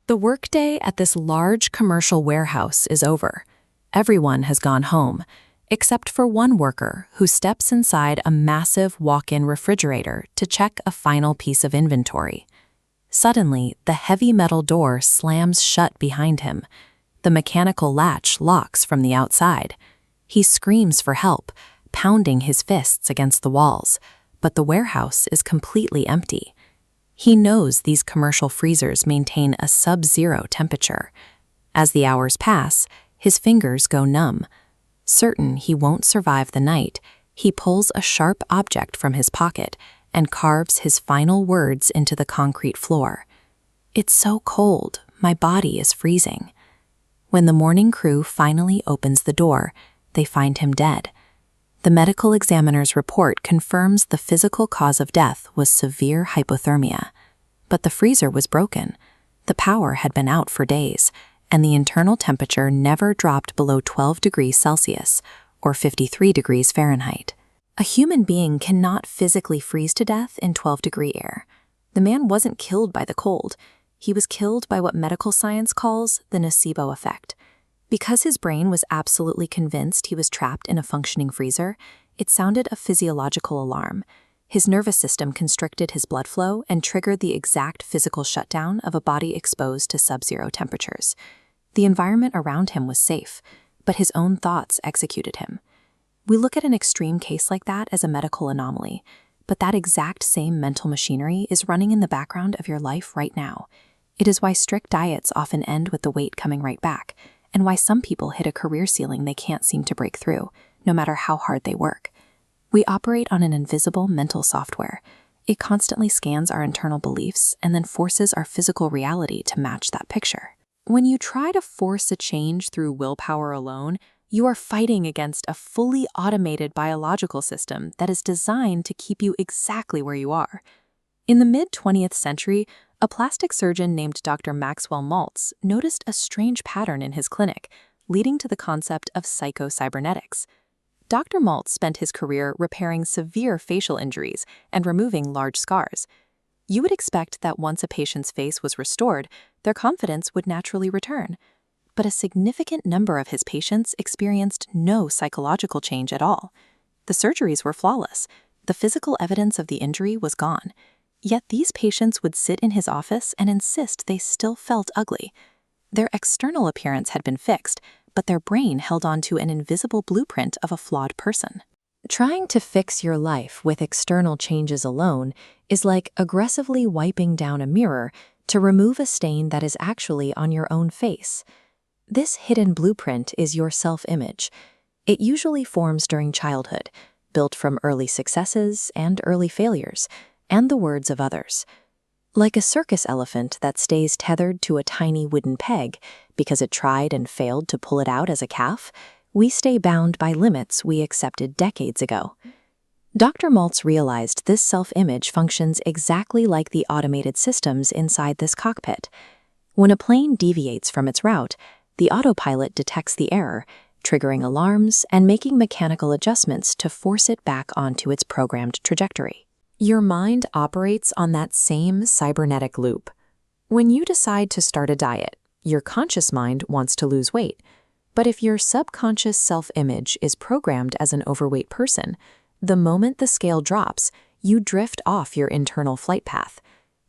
The workday at this large commercial warehouse is over. Everyone has gone home, except for one worker who steps inside a massive walk-in refrigerator to check a final piece of inventory. Suddenly, the heavy metal door slams shut behind him. The mechanical latch locks from the outside. He screams for help, pounding his fists against the walls, but the warehouse is completely empty. He knows these commercial freezers maintain a sub-zero temperature. As the hours pass, his fingers go numb. Certain he won't survive the night, he pulls a sharp object from his pocket and carves his final words into the concrete floor. "It's so cold, my body is freezing." When the morning crew finally opens the door, they find him dead. The medical examiner's report confirms the physical cause of death was severe hypothermia. But the freezer was broken. The power had been out for days, and the internal temperature never dropped below 12 degrees Celsius, or 53 degrees Fahrenheit. A human being cannot physically freeze to death in 12-degree air. The man wasn't killed by the cold. He was killed by what medical science calls the nocebo effect. Because his brain was absolutely convinced he was trapped in a functioning freezer, it sounded a physiological alarm. His nervous system constricted his blood flow and triggered the exact physical shutdown of a body exposed to sub-zero temperatures. The environment around him was safe, but his own thoughts executed him. We look at an extreme case like that as a medical anomaly, but that exact same mental machinery is running in the background of your life right now. It is why strict diets often end with the weight coming right back, and why some people hit a career ceiling they can't seem to break through, no matter how hard they work. We operate on an invisible mental software. It constantly scans our internal beliefs and then forces our physical reality to match that picture. When you try to force a change through willpower alone, you are fighting against a fully automated biological system that is designed to keep you exactly where you are. In the mid-20th century, a plastic surgeon named Dr. Maxwell Maltz noticed a strange pattern in his clinic, leading to the concept of Psycho-Cybernetics. Dr. Maltz spent his career repairing severe facial injuries and removing large scars. You would expect that once a patient's face was restored, their confidence would naturally return. But a significant number of his patients experienced no psychological change at all. The surgeries were flawless. The physical evidence of the injury was gone. Yet these patients would sit in his office and insist they still felt ugly. Their external appearance had been fixed, but their brain held on to an invisible blueprint of a flawed person. Trying to fix your life with external changes alone is like aggressively wiping down a mirror to remove a stain that is actually on your own face. This hidden blueprint is your self-image. It usually forms during childhood, built from early successes and early failures, and the words of others. Like a circus elephant that stays tethered to a tiny wooden peg because it tried and failed to pull it out as a calf, we stay bound by limits we accepted decades ago. Dr. Maltz realized this self-image functions exactly like the automated systems inside this cockpit. When a plane deviates from its route, the autopilot detects the error, triggering alarms and making mechanical adjustments to force it back onto its programmed trajectory. Your mind operates on that same cybernetic loop. When you decide to start a diet, your conscious mind wants to lose weight. But if your subconscious self-image is programmed as an overweight person, the moment the scale drops, you drift off your internal flight path.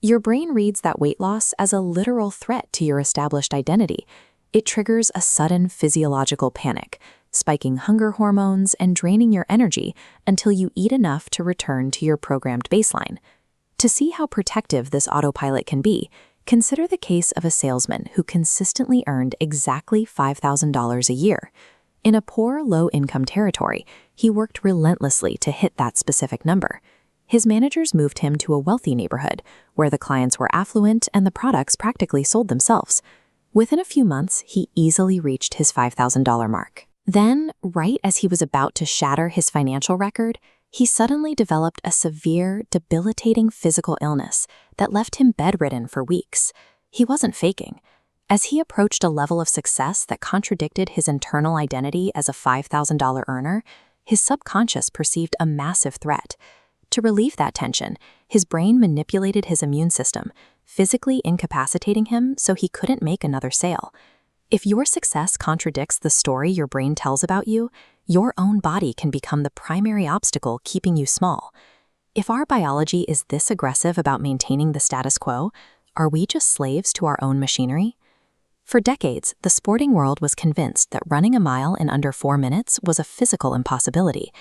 Your brain reads that weight loss as a literal threat to your established identity. It triggers a sudden physiological panic, spiking hunger hormones and draining your energy until you eat enough to return to your programmed baseline. To see how protective this autopilot can be, consider the case of a salesman who consistently earned exactly $5,000 a year. In a poor, low-income territory, he worked relentlessly to hit that specific number. His managers moved him to a wealthy neighborhood where the clients were affluent and the products practically sold themselves. Within a few months, he easily reached his $5,000 mark. Then, right as he was about to shatter his financial record, he suddenly developed a severe, debilitating physical illness that left him bedridden for weeks. He wasn't faking. As he approached a level of success that contradicted his internal identity as a $5,000 earner, his subconscious perceived a massive threat. To relieve that tension, his brain manipulated his immune system, physically incapacitating him so he couldn't make another sale. If your success contradicts the story your brain tells about you, your own body can become the primary obstacle keeping you small. If our biology is this aggressive about maintaining the status quo, are we just slaves to our own machinery? For decades, the sporting world was convinced that running a mile in under 4 minutes was a physical impossibility.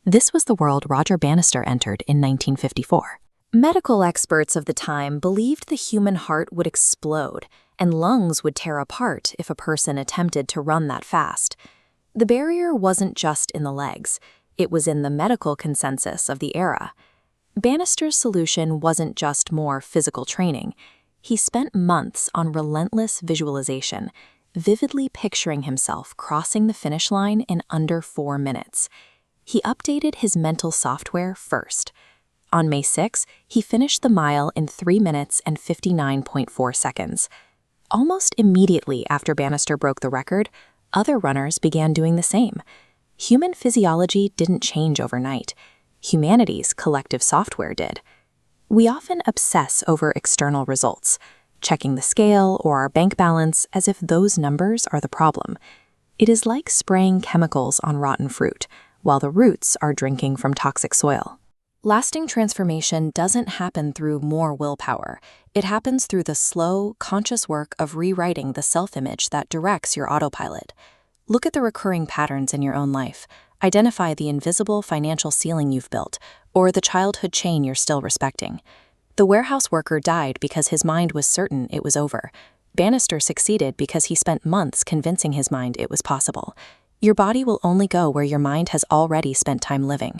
This was the world Roger Bannister entered in 1954. Medical experts of the time believed the human heart would explode and lungs would tear apart if a person attempted to run that fast. The barrier wasn't just in the legs, it was in the medical consensus of the era. Bannister's solution wasn't just more physical training. He spent months on relentless visualization, vividly picturing himself crossing the finish line in under 4 minutes. He updated his mental software first. On May 6, he finished the mile in 3 minutes and 59.4 seconds. Almost immediately after Bannister broke the record, other runners began doing the same. Human physiology didn't change overnight. Humanity's collective software did. We often obsess over external results, checking the scale or our bank balance as if those numbers are the problem. It is like spraying chemicals on rotten fruit, while the roots are drinking from toxic soil. Lasting transformation doesn't happen through more willpower. It happens through the slow, conscious work of rewriting the self-image that directs your autopilot. Look at the recurring patterns in your own life. Identify the invisible financial ceiling you've built, or the childhood chain you're still respecting. The warehouse worker died because his mind was certain it was over. Bannister succeeded because he spent months convincing his mind it was possible. Your body will only go where your mind has already spent time living.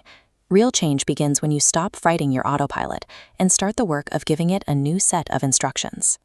Real change begins when you stop fighting your autopilot and start the work of giving it a new set of instructions.